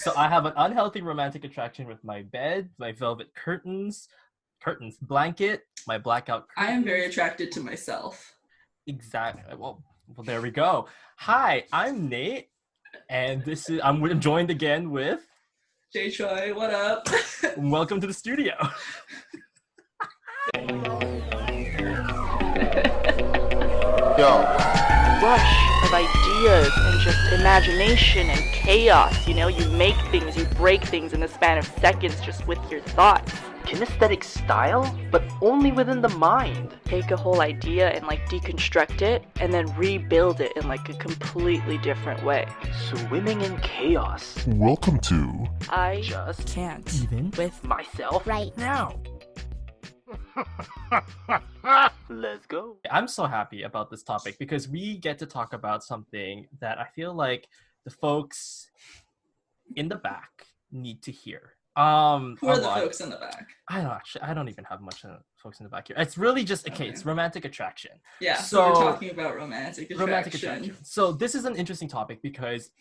So I have an unhealthy romantic attraction with my bed, my velvet blanket, my blackout I curtains. am very attracted to myself. Exactly. Well, there we go. Hi, I'm Nate, and I'm joined again with. Jay Choi, what up? Welcome to the studio. Yo. Rush of ideas and just imagination and chaos. You know, you make things, you break things in the span of seconds just with your thoughts. Kinesthetic style, but only within the mind. Take a whole idea and deconstruct it and then rebuild it in a completely different way. Swimming in chaos. Welcome to I just can't even with myself right now. Let's go. I'm so happy about this topic because we get to talk about something that I feel like the folks in the back need to hear. Who are the folks in the back? I don't even have much folks in the back here. It's really just it's romantic attraction. Yeah, so we're talking about romantic attraction. So this is an interesting topic because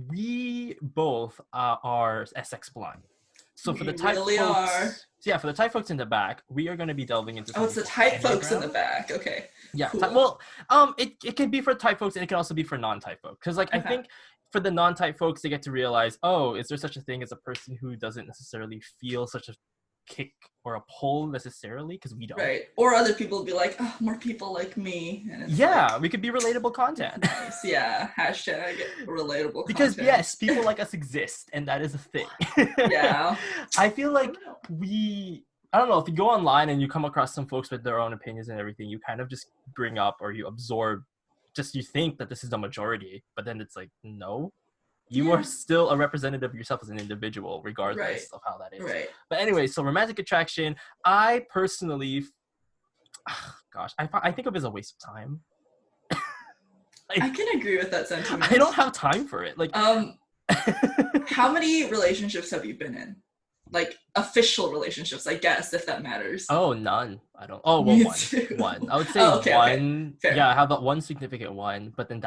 we both are SX blind. So for the type folks, for the type folks in the back, we are going to be delving into. Oh, it's the type folks in the back. Okay. Yeah. Cool. It can be for type folks and it can also be for non-type folks. Because I think for the non-type folks, they get to realize, oh, is there such a thing as a person who doesn't necessarily feel such a kick or a pull necessarily? Because we don't. Right. Or other people will be like, oh, more people like me. And it's we could be relatable content. Yeah. Hashtag relatable because content. yes, people like us exist, and that is a thing. Yeah. I feel like I don't know, if you go online and you come across some folks with their own opinions and everything, you kind of just bring up or you absorb, you think that this is the majority, but then it's like, no, you are still a representative of yourself as an individual, regardless of how that is. Right. But anyway, so romantic attraction, I personally, I think of it as a waste of time. I can agree with that sentiment. I don't have time for it. How many relationships have you been in? Official relationships, I guess, if that matters. Oh, none. I don't. Oh, well, one. I would say one. Okay. Yeah, I have that one significant one, but then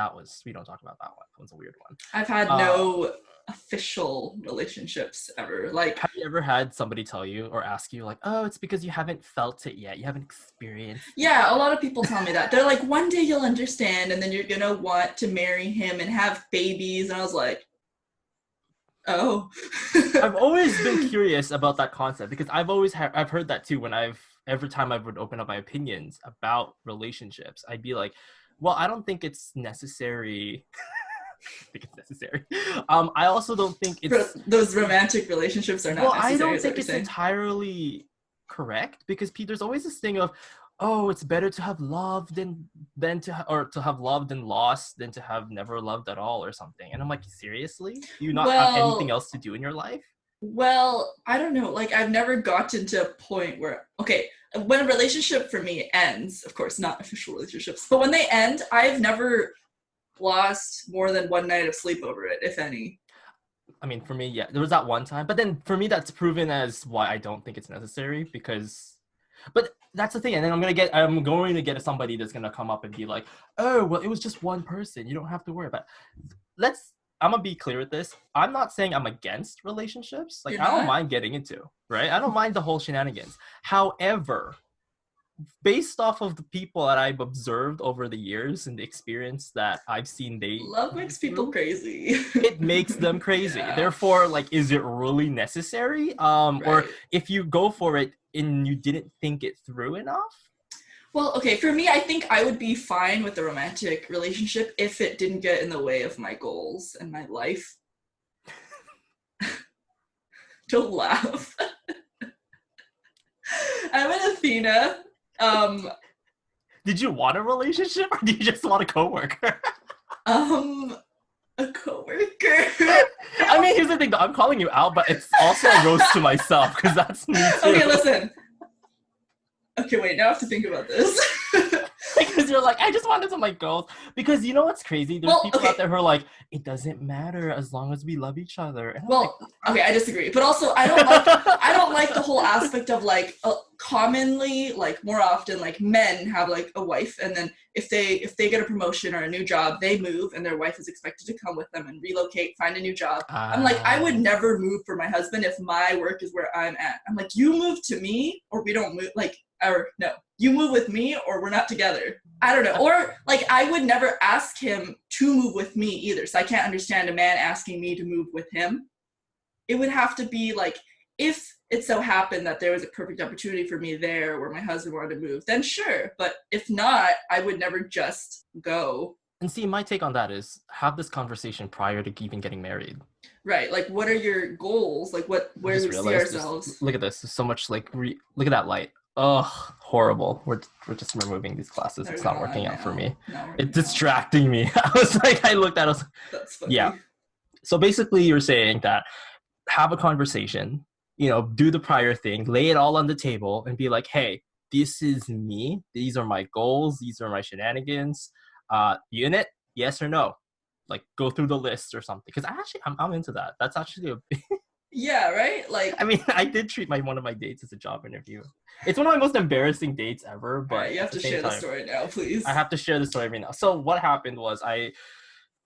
we don't talk about that one. That one's a weird one. I've had no official relationships ever. Have you ever had somebody tell you or ask you oh, it's because you haven't felt it yet, you haven't experienced it? Yeah, a lot of people tell me that. They're like, one day you'll understand and then you're gonna want to marry him and have babies. And I was like, oh. I've always been curious about that concept because I've heard that too. Every time I would open up my opinions about relationships, I'd be like, well, I don't think it's necessary. I also don't think it's those romantic relationships are not necessary. I don't think it's entirely correct because there's always this thing of, oh, it's better to have loved to have loved and lost than to have never loved at all or something. And I'm like, seriously? Do you not have anything else to do in your life? Well, I don't know. I've never gotten to a point where, when a relationship for me ends, of course, not official relationships, but when they end, I've never lost more than one night of sleep over it, if any. I mean, for me, yeah, there was that one time. But then for me, that's proven as why I don't think it's necessary but that's the thing. And then I'm going to get somebody that's going to come up and be like, oh, well, it was just one person. You don't have to worry about it. I'm going to be clear with this. I'm not saying I'm against relationships. I don't mind getting into, right? I don't mind the whole shenanigans. However, based off of the people that I've observed over the years and the experience that I've seen, love makes people crazy. It makes them crazy. Yeah. Therefore, is it really necessary? Or if you go for it and you didn't think it through enough? Well, okay, for me, I think I would be fine with a romantic relationship if it didn't get in the way of my goals and my life. Don't laugh. I'm an Athena. Did you want a relationship or did you just want a coworker? A coworker. I mean, here's the thing, though. I'm calling you out, but it's also a roast to myself because that's me too. Okay, listen. Okay, wait, now I have to think about this. Because you're like, I just wanted to my goals. Because you know what's crazy? There's Well, people okay. out there who are like, it doesn't matter as long as we love each other. And I'm Well, okay, I disagree. But also, I don't like the whole aspect of like commonly, like more often, like men have like a wife, and then if they get a promotion or a new job, they move, and their wife is expected to come with them and relocate, find a new job. I'm like, I would never move for my husband if my work is where I'm at. I'm like, you move to me, or we don't move. Like, or no, you move with me, or we're not together. I don't know. Or like, I would never ask him to move with me either. So I can't understand a man asking me to move with him. It would have to be like, if it so happened that there was a perfect opportunity for me there where my husband wanted to move, then sure. But if not, I would never just go. And see, my take on that is have this conversation prior to even getting married. Right. Like, what are your goals? Like, where do we see ourselves? Look at this. There's so much like, look at that light. Ugh, horrible. We're just removing these classes. It's not working out for me. It's distracting me. I was like, I looked at it, I was like, that's funny. Yeah. So basically you're saying that have a conversation, do the prior thing, lay it all on the table and be like, hey, this is me. These are my goals. These are my shenanigans. You in it? Yes or no? Like go through the list or something. Because I'm into that. That's actually yeah, right? Like, I mean, I did treat one of my dates as a job interview. It's one of my most embarrassing dates ever, but right, you have to share the story now, please. I have to share the story right now. So what happened was I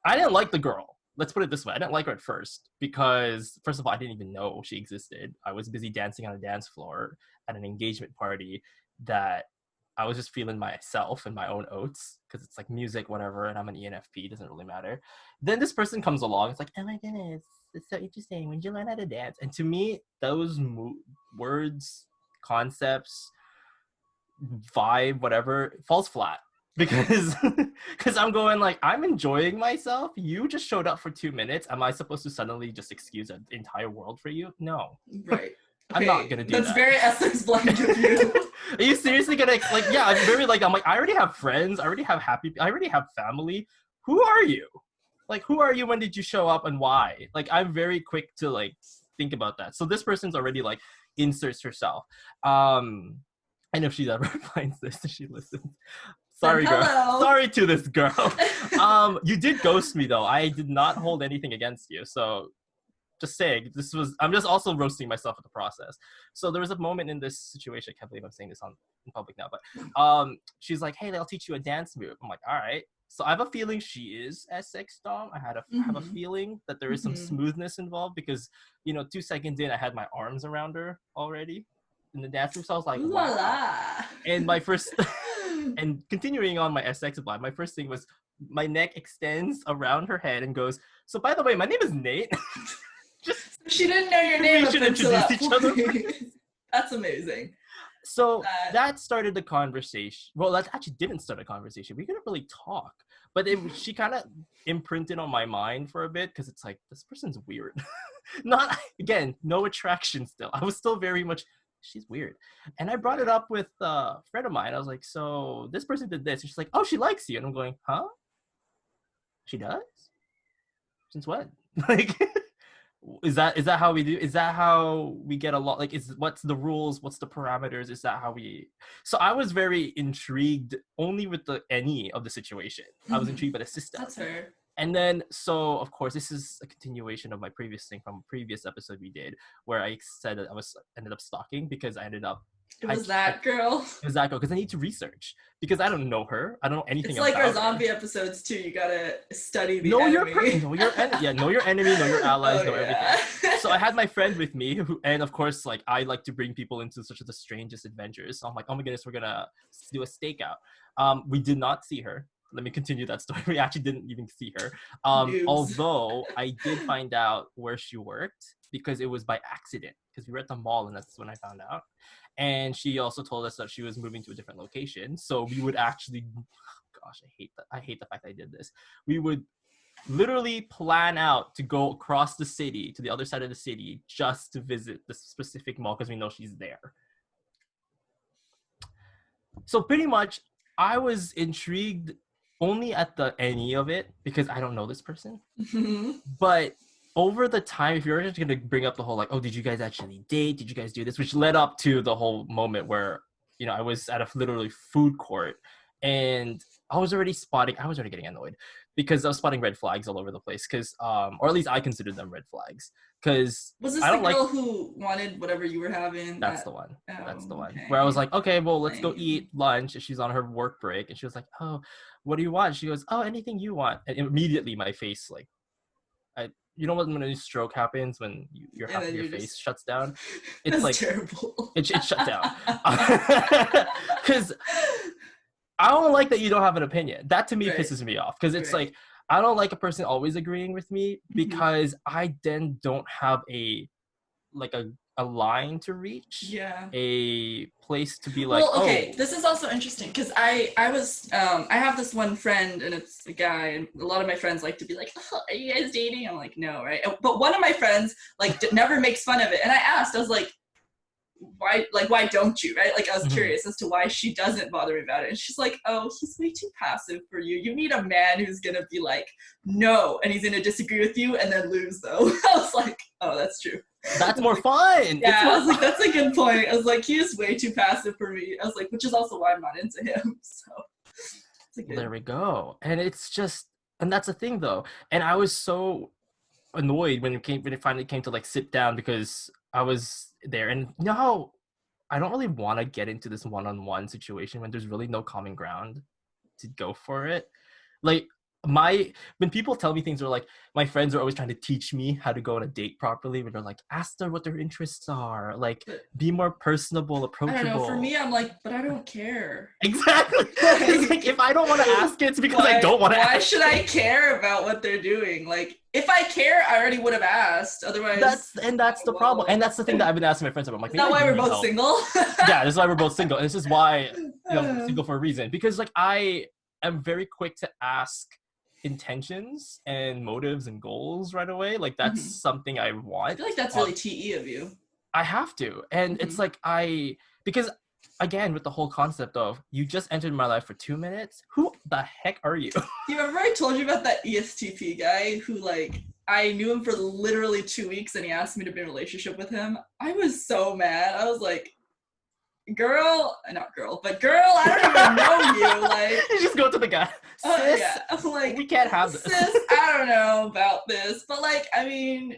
didn't like the girl. Let's put it this way. I didn't like her at first because, first of all, I didn't even know she existed. I was busy dancing on a dance floor at an engagement party that I was just feeling myself and my own oats because it's like music, whatever, and I'm an ENFP. It doesn't really matter. Then this person comes along. It's like, oh my goodness, it's so interesting. When did you learn how to dance? And to me, those words, concepts, vibe, whatever, falls flat. Because I'm going like, I'm enjoying myself. You just showed up for 2 minutes. Am I supposed to suddenly just excuse the entire world for you? No. Right. I'm not gonna do that. That's very Essex blind of you. Are you seriously gonna like? Yeah, I'm very like. I'm like. I already have friends. I already have family. Who are you? Like, who are you? When did you show up and why? Like, I'm very quick to like think about that. So this person's already like inserts herself. And if she ever finds this, if she listens. Sorry, girl. Sorry to this girl. You did ghost me though. I did not hold anything against you. So just saying, I'm just also roasting myself at the process. So there was a moment in this situation, I can't believe I'm saying this in public now, but she's like, hey, I'll teach you a dance move. I'm like, all right. So I have a feeling she is Essex Dom. I have a feeling that there is some smoothness involved because, 2 seconds in, I had my arms around her already in the dance move. So I was like, wow. And my first, and continuing on my SX vibe, my first thing was my neck extends around her head and goes, so by the way, my name is Nate. She didn't know your name. We should introduce each other. That's amazing. So that started the conversation. Well, that actually didn't start a conversation. We couldn't really talk, but she kind of imprinted on my mind for a bit because it's like, this person's weird. No attraction still. I was still very much, she's weird. And I brought it up with a friend of mine. I was like, so this person did this. And she's like, oh, she likes you. And I'm going, huh? She does? Since when? Like... Is that how we do? Is that how we get along? Like, what's the rules? What's the parameters? Is that how we? So I was very intrigued only with the NE of the situation. I was intrigued by the system. That's fair. And then, so of course, this is a continuation of my previous thing from a previous episode we did, where I said that I ended up stalking because I ended up. It was that girl. It was that girl because I need to research because I don't know her. I don't know anything. It's like our zombie episodes too. You gotta study the enemy. Know your enemy, know your allies, know everything. So I had my friend with me, and of course, like I like to bring people into such the strangest adventures. So I'm like, oh my goodness, we're gonna do a stakeout. We did not see her. Let me continue that story. We actually didn't even see her. Although I did find out where she worked because it was by accident because we were at the mall and that's when I found out. And she also told us that she was moving to a different location. So we would actually, gosh, I hate the fact that I did this. We would literally plan out to go across the city to the other side of the city just to visit the specific mall because we know she's there. So pretty much I was intrigued only at the NE of it because I don't know this person. But over the time, if you're just going to bring up the whole like, oh, did you guys actually date? Did you guys do this? Which led up to the whole moment where, I was at a literally food court and I was already getting annoyed because I was spotting red flags all over the place, because or at least I considered them red flags, because Was this I the don't like girl who wanted whatever you were having? that's the one. That's the one. Okay. Where I was like, okay, well, let's go Lame. eat lunch. And she's on her work break, and she was like, oh, what do you want? She goes, oh, anything you want. And immediately my face, like, you know what, when a stroke happens, when your half of your face shuts down, it's That's like terrible. it shut down. Because I don't like that you don't have an opinion. That to me Right. pisses me off, because it's Right. like, I don't like a person always agreeing with me, Mhm. because I then don't have a line to reach, Yeah. a place to be like, Well, okay, oh, this is also interesting because I have this one friend, and it's a guy, and a lot of my friends like to be like, oh, are you guys dating? I'm like, no, right? But one of my friends like never makes fun of it, and I was like, why don't you, right? Like, I was Mhm. curious as to why she doesn't bother me about it, and she's like, oh, he's way too passive for you. You need a man who's gonna be like, no, and he's gonna disagree with you and then lose, though. I was like, oh, that's true. that's more fun. Yeah, It's more I was like, that's a good point. I was like, he is way too passive for me. I was like, which is also why I'm not into him. So it's a good. There we go. And it's just, and that's the thing though. And I was so annoyed when it finally came to like sit down, because I was there, and you know how I don't really want to get into this one-on-one situation when there's really no common ground to go for it. Like, when people tell me things, are like, my friends are always trying to teach me how to go on a date properly, when they're like, ask them what their interests are, like, be more personable, I approachable. don't know. For me, I'm like, but I don't care. Exactly. It's like, if I don't want to ask it, it's because I don't want to ask. Why should I care about what they're doing? Like, if I care, I already would have asked. Otherwise, That's the problem. And that's the thing that I've been asking my friends about. I'm like, is that why we're both single? Yeah, this is why we're both single. And this is why, we're single for a reason. Because like, I am very quick to ask intentions and motives and goals right away. Like, that's something I want. I feel like that's really TE of you. I have to. And it's like, because again, with the whole concept of, you just entered my life for 2 minutes, who the heck are you? You remember I told you about that ESTP guy who, like, I knew him for literally 2 weeks and he asked me to be in a relationship with him? I was so mad. I was like, not girl, but girl, I don't even know you. Like, You just go to the guy. Sis, yeah. I'm like, we can't have this. sis, I don't know about this. But like, I mean,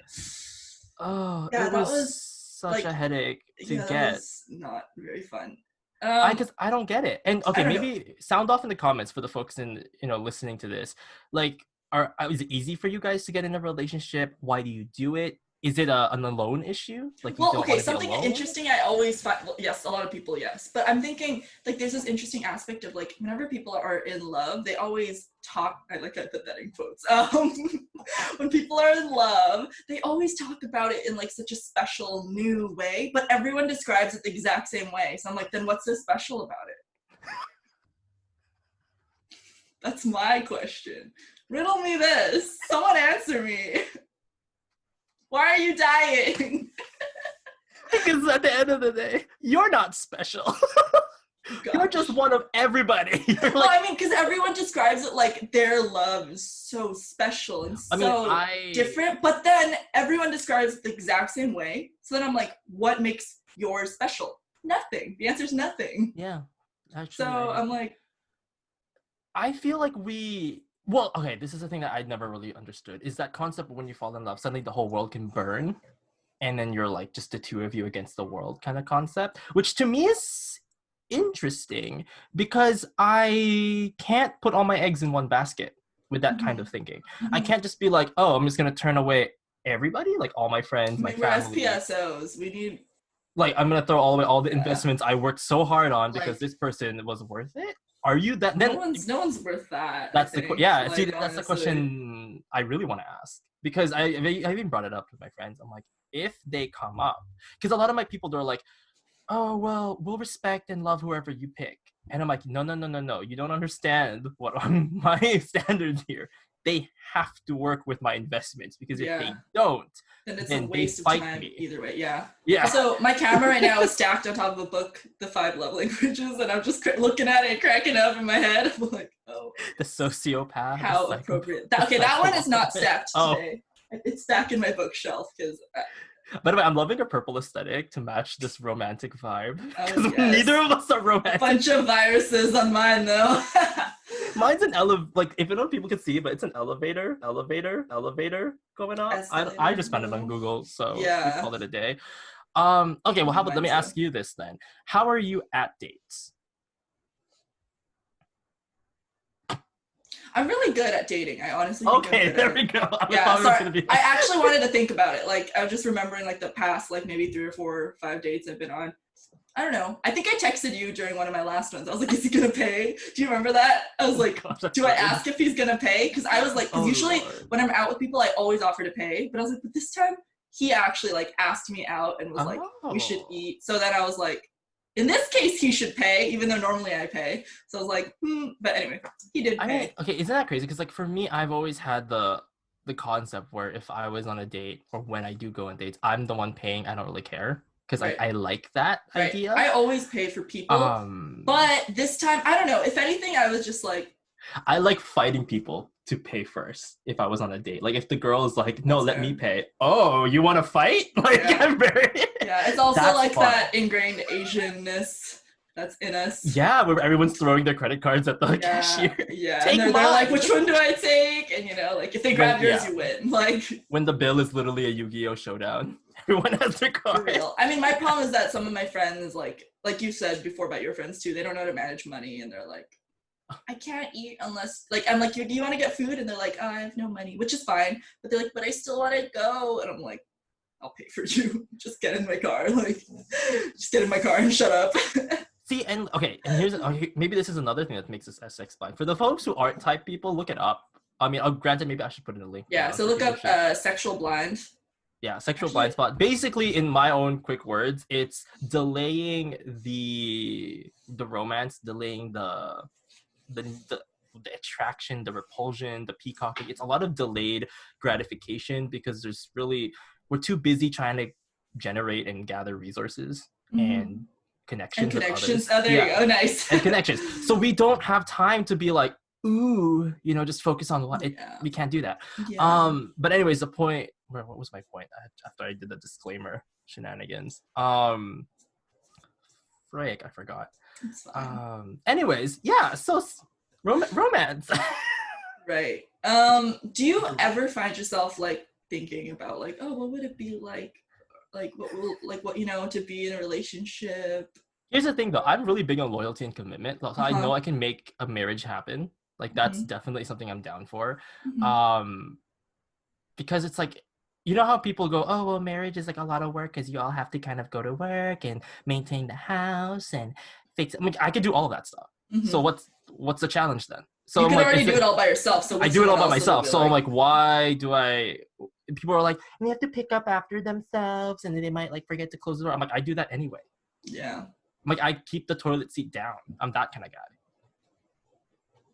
Oh, yeah, it that was was such like, a headache to that get. was not very fun. Because I don't get it. And okay, I don't maybe sound off in the comments for the folks in listening to this. Like, is it easy for you guys to get in a relationship? Why do you do it? Is it an alone issue? Like, you Well, don't okay, want to be something alone? interesting I always find, well, yes, a lot of people, yes. But I'm thinking, like, there's this interesting aspect of, like, whenever people are in love, they always talk, I put that in quotes. When people are in love, they always talk about it in, like, such a special, new way, but everyone describes it the exact same way. So I'm like, then what's so special about it? That's my question. Riddle me this. Someone answer me. Why are you dying? Because at the end of the day, you're not special. You're just one of everybody. You're Well, like, I mean, because everyone describes it like their love is so special and so different, but then everyone describes it the exact same way. So then I'm like, what makes yours special? Nothing. The answer's nothing. yeah. Actually, So I'm like, I feel like well, okay, this is the thing that I'd never really understood, is that concept of when you fall in love, suddenly the whole world can burn, and then you're like just the two of you against the world kind of concept, which to me is interesting, because I can't put all my eggs in one basket with that kind of thinking. I can't just be like, oh, I'm just going to turn away everybody, like all my friends, my family. We're SPSOs. We need... Like, I'm going to throw away all the investments I worked so hard on because this person was worth it? Are you that? Then no one's worth that. That's the like, see, that's the question I really want to ask, because I even brought it up with my friends. I'm like, if they come up, because a lot of my people, they're like, oh, well, we'll respect and love whoever you pick, and I'm like, no, you don't understand what are my standards here. They have to work with my investments, because if they don't, then it's then a waste they of fight time me. either way. Yeah. So my camera right now is stacked on top of a book, The 5 Love Languages, and I'm just looking at it and cracking up in my head. I'm like, oh, the sociopath. how appropriate. That one is not stacked today. It's back in my bookshelf because By the way, I'm loving a purple aesthetic to match this romantic vibe. Oh, Because yes. neither of us are A romantic. bunch of viruses on mine though. Mine's an like if you know people can see, but it's an elevator going up. I just found it on Google, so we Yeah. call it a day. Okay, well, how about let me ask you this then? How are you at dates? I'm really good at dating. I honestly think I'm Okay, good there at we it. go. I Yeah, thought it was sorry. gonna be I actually wanted to think about it. Like, I was just remembering like the past, like maybe 3 or 4 or 5 dates I've been on. I don't know. I think I texted you during one of my last ones. I was like, is he gonna pay? Do you remember that? I was like, Gosh, that's do I so ask if he's gonna pay? Because I was like, because Oh, usually Lord. when I'm out with people, I always offer to pay. But I was like, but this time he actually like asked me out and was like, we should Oh. eat. So then I was like, in this case, he should pay, even though normally I pay. So I was like, But anyway, he did pay. I mean, okay, isn't that crazy? Because like for me, I've always had the concept where if I was on a date or when I do go on dates, I'm the one paying. I don't really care because Right. I like that Right. idea. I always pay for people. But this time, I don't know. If anything, I was just like, I like fighting people to pay first if I was on a date. Like if the girl is like, no, That's let fair. me pay. Oh, you want to fight? Like Yeah. I'm very yeah, it's also That's like fun. that ingrained Asianness that's in us. Yeah, where everyone's throwing their credit cards at the Yeah, cashier. yeah. Take And they're like, mine. which one do I take? And you know, like if they grab yours, you win. Like When the bill is literally a Yu-Gi-Oh showdown. Everyone has their for card. real. I mean, my problem is that some of my friends, like you said before about your friends too, they don't know how to manage money, and they're like, I can't eat unless like I'm like, do you want to get food? And they're like, I have no money, which is fine. But they're like, but I still want to go, and I'm like, I'll pay for you. Just get in my car, like, just get in my car and shut up. See, and okay, and here's maybe this is another thing that makes this SX blind. For the folks who aren't type people, look it up. I mean, granted, maybe I should put in a link. Yeah, so look up sexual blind. Yeah, sexual blind spot. Basically, in my own quick words, it's delaying the romance, delaying the attraction, the repulsion, the peacocking. It's a lot of delayed gratification because we're too busy trying to generate and gather resources and connections. And connections. With others. Oh, there you go. Nice. And connections. So we don't have time to be like, ooh, just focus on what we can't do that. Yeah. But anyways, the point. What was my point after I did the disclaimer shenanigans? Frick, I forgot. It's fine. Anyways, yeah. So romance. Right. Do you ever find yourself like thinking about like, oh, what would it be like what to be in a relationship? Here's the thing though, I'm really big on loyalty and commitment. So I know I can make a marriage happen. Like that's definitely something I'm down for. Because it's like, you know how people go, oh, well, marriage is like a lot of work because you all have to kind of go to work and maintain the house and fix it. I mean, I could do all of that stuff. So what's the challenge then? So you can like, already do it all by yourself. So I do it all by myself. So I'm like, why do I? People are like, they have to pick up after themselves, and then they might like forget to close the door. I'm like, I do that anyway. Yeah. I'm like, I keep the toilet seat down. I'm that kind of guy.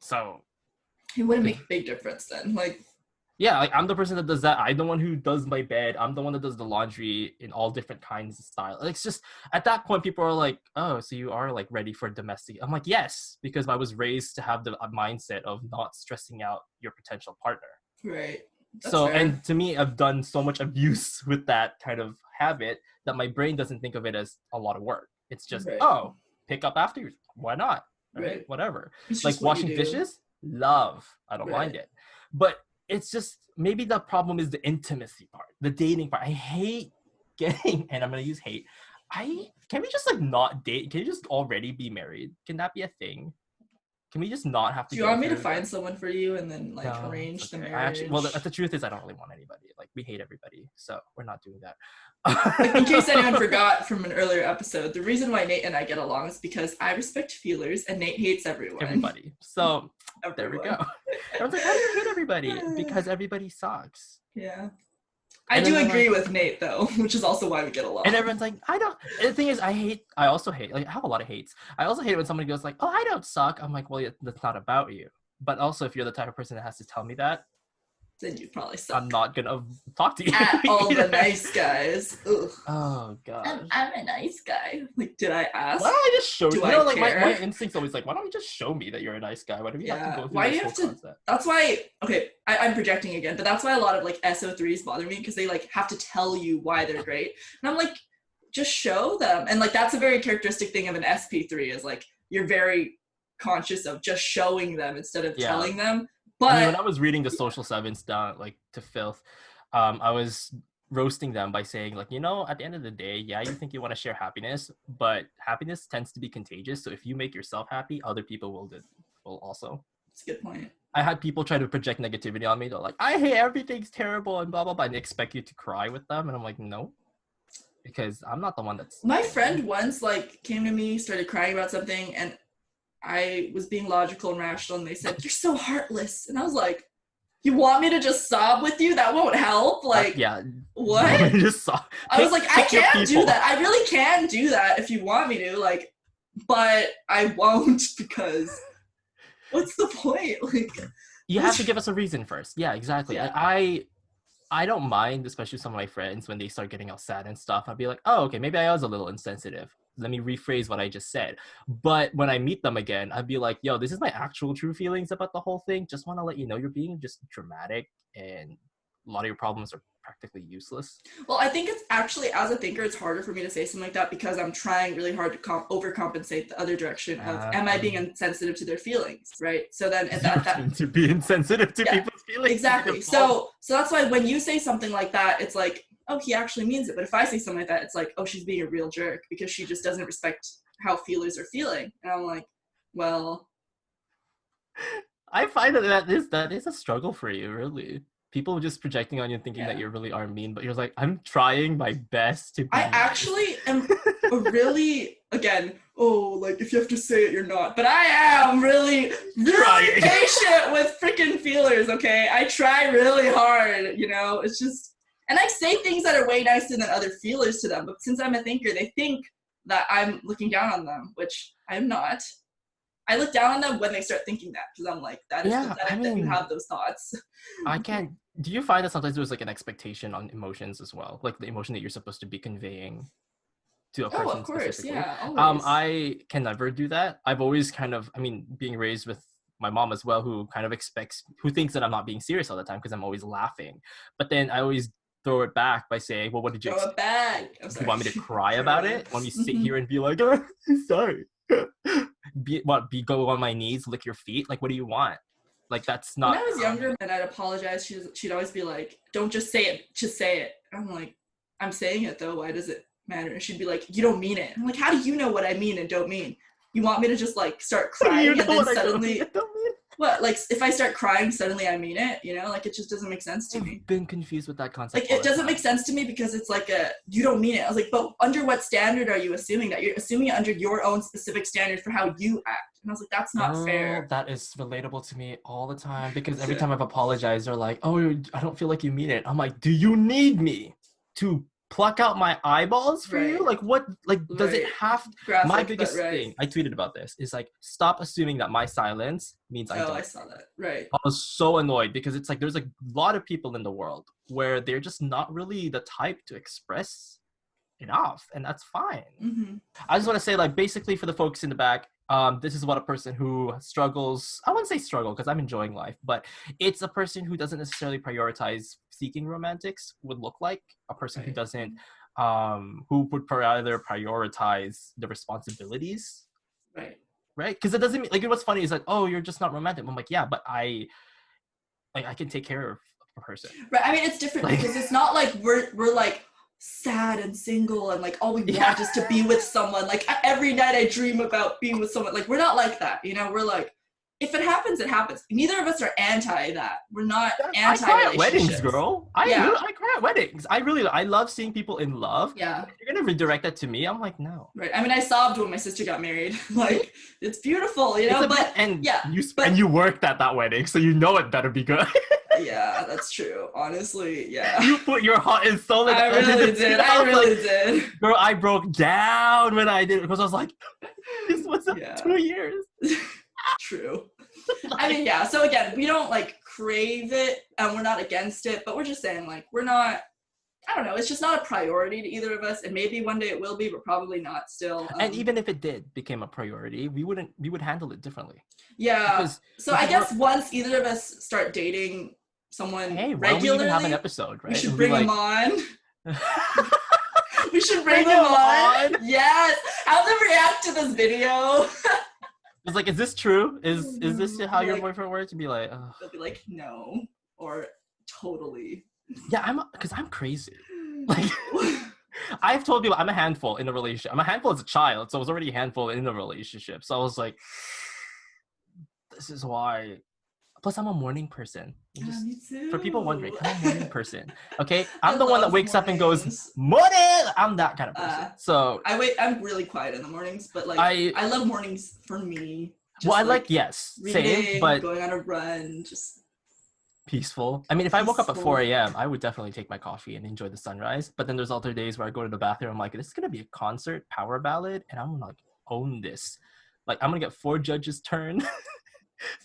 So it wouldn't make a big difference then. Like, yeah, like I'm the person that does that. I'm the one who does my bed. I'm the one that does the laundry in all different kinds of style. It's just at that point, people are like, "Oh, so you are like ready for domestic?" I'm like, "Yes," because I was raised to have the mindset of not stressing out your potential partner. Right. That's so, fair. and to me, I've done so much abuse with that kind of habit that my brain doesn't think of it as a lot of work. It's just, oh, pick up after you. Why not? Right. Whatever. Like washing dishes, love. I don't mind it, but it's just maybe the problem is the intimacy part, the dating part. I hate getting, and I'm gonna use hate. Can we just like not date? Can you just already be married? Can that be a thing? Can we just not have to? Do you want me to find someone for you and then like arrange the marriage? The truth is I don't really want anybody. Like we hate everybody, so we're not doing that. Like, in case anyone forgot from an earlier episode, the reason why Nate and I get along is because I respect feelers and Nate hates everyone. Everybody. So there we go. I was like, how do you hate everybody? Because everybody sucks. Yeah. I do agree with Nate though, which is also why we get along. And everyone's like, I don't. And the thing is, I also hate. Like, I have a lot of hates. I also hate when somebody goes like, "Oh, I don't suck." I'm like, well, that's not about you. But also, if you're the type of person that has to tell me that, then you probably suck. I'm not gonna talk to you. At all the nice guys. Ugh. Oh god. I'm a nice guy. Like, did I ask? Why don't I just show you? Do You know, I like care? my instinct's always like, why don't you just show me that you're a nice guy? Why do we have to go through Why do this you whole have to? concept? That's why. Okay, I'm projecting again, but that's why a lot of like SO3s bother me because they like have to tell you why they're great, and I'm like, just show them. And like that's a very characteristic thing of an SP3 is like you're very conscious of just showing them instead of telling them. But I mean, when I was reading the social sevens down like to filth, I was roasting them by saying like, you know, at the end of the day, yeah, you think you want to share happiness, but happiness tends to be contagious. So if you make yourself happy, other people will also. That's a good point. I had people try to project negativity on me. They're like, I hate everything's terrible and blah blah blah, and they expect you to cry with them, and I'm like, no, because I'm not the one that's. My friend once like came to me, started crying about something, and I was being logical and rational, and they said, "You're so heartless," and I was like, "You want me to just sob with you? That won't help." Like, yeah, what? Just sob. I was like, I Pick your can do people. that. I really can do that if you want me to. Like, but I won't because what's the point? Like, You have to give us a reason first. Yeah, exactly. Yeah. I don't mind, especially some of my friends when they start getting all sad and stuff. I'd be like, oh, okay, maybe I was a little insensitive. Let me rephrase what I just said. But when I meet them again, I'd be like, yo, this is my actual true feelings about the whole thing. Just want to let you know you're being just dramatic and a lot of your problems are practically useless. Well, I think it's actually, as a thinker, it's harder for me to say something like that because I'm trying really hard to overcompensate the other direction of, am I being insensitive to their feelings, right? So then at that to be insensitive to people's feelings. Exactly. So that's why when you say something like that, it's like, oh, he actually means it. But if I say something like that, it's like, oh, she's being a real jerk because she just doesn't respect how feelers are feeling. And I'm like, well, I find that is a struggle for you, really. People just projecting on you thinking that you really are mean, but you're like, I'm trying my best to be I actually am really, again, like if you have to say it, you're not. But I am really patient with freaking feelers, okay? I try really hard, you know? It's just, and I say things that are way nicer than other feelers to them, but since I'm a thinker, they think that I'm looking down on them, which I'm not. I look down on them when they start thinking that, because I'm like, that is pathetic that you have those thoughts. I can't. Do you find that sometimes there's like an expectation on emotions as well, like the emotion that you're supposed to be conveying to a person? Oh, of course, specifically? yeah. Always. I can never do that. I've always kind of, being raised with my mom as well, who kind of who thinks that I'm not being serious all the time because I'm always laughing. But then I always throw it back by saying, well, what did you throw it back? Do you want me to cry about it? Want me to sit here and be like, oh, sorry? Go on my knees, lick your feet? Like, what do you want? Like, that's not. When I was younger and I'd apologize, she'd always be like, don't just say it, just say it. I'm like, I'm saying it though, why does it matter? And she'd be like, you don't mean it. I'm like, how do you know what I mean and don't mean? You want me to just like start crying and then suddenly what? Like if I start crying, suddenly I mean it, you know? Like it just doesn't make sense to me. I've been confused with that concept. Like it doesn't make sense to me because it's like you don't mean it. I was like, but under what standard are you assuming that? You're assuming it under your own specific standard for how you act. And I was like, that's not fair. That is relatable to me all the time because every time I've apologized, they're like, oh, I don't feel like you mean it. I'm like, do you need me to pluck out my eyeballs for you? Like what, like does it have to? Graphic, my biggest thing, I tweeted about this, is like, stop assuming that my silence means I don't. I saw that. Right. I was so annoyed because it's like there's a lot of people in the world where they're just not really the type to express enough, and that's fine. Mm-hmm. I just want to say, like, basically for the folks in the back, this is what a person who struggles, I wouldn't say struggle because I'm enjoying life, but it's a person who doesn't necessarily prioritize seeking romantics would look like. A person who doesn't, who would rather prioritize the responsibilities. Right? Because it doesn't mean, like, what's funny is like, oh, you're just not romantic. I'm like, yeah, but I can take care of a person. Right. I mean, it's different because it's not like we're like sad and single and like all we want is to be with someone. Like every night I dream about being with someone. Like we're not like that, you know. We're like, if it happens, it happens. Neither of us are anti that. We're not anti. I cry at weddings, girl. I cry at weddings. I love seeing people in love. Yeah. If you're gonna redirect that to me, I'm like, no. Right. I mean, I sobbed when my sister got married. Like it's beautiful, you know. And you worked at that wedding, so you know it better be good. Yeah, that's true. Honestly, yeah. You put your heart and soul in. I really did. Girl, I broke down when I did it because I was like, this was 2 years. True. I mean, yeah. So again, we don't like crave it and we're not against it, but we're just saying like we're not. I don't know. It's just not a priority to either of us, and maybe one day it will be, but probably not still. And even if it did become a priority, we would handle it differently. Yeah. Because I guess once either of us start dating someone hey, why regularly, don't we even have an episode, right? We should It'll bring be him on. We should Bring him him on. on. Yes. Have them react to this video. It's like, is this true? Is this how your Like- boyfriend works? To be like, ugh. They'll be like, no, or totally. Yeah, because I'm crazy. Like, I've told people I'm a handful in a relationship. I'm a handful as a child, so I was already a handful in a relationship. So I was like, this is why. Plus, I'm a morning person. Me too. For people wondering, I'm a morning person. Okay, I I'm the one that love wakes up and goes, mornings. morning. I'm that kind of person. So I'm really quiet in the mornings, but like I love mornings for me. Just, well, I like yes, reading, same, but going on a run, just peaceful. I mean, if I woke up at Peaceful. 4 a.m., I would definitely take my coffee and enjoy the sunrise. But then there's other days where I go to the bathroom. I'm like, this is gonna be a concert power ballad, and I'm gonna like own this. Like I'm gonna get 4 judges turn,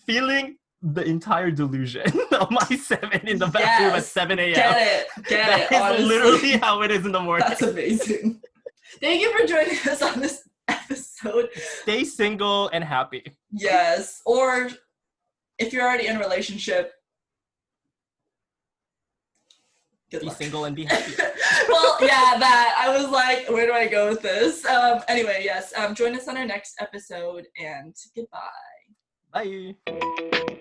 feeling the entire delusion of my 7 in the bathroom at 7 a.m. Get That it. is Honestly, literally how it is in the morning. that's amazing. Thank you for joining us on this episode. Stay single and happy. Yes, or if you're already in a relationship, good Be luck. single and be happy. Well, yeah, that. I was like, where do I go with this? Anyway, yes, join us on our next episode, and goodbye. Bye.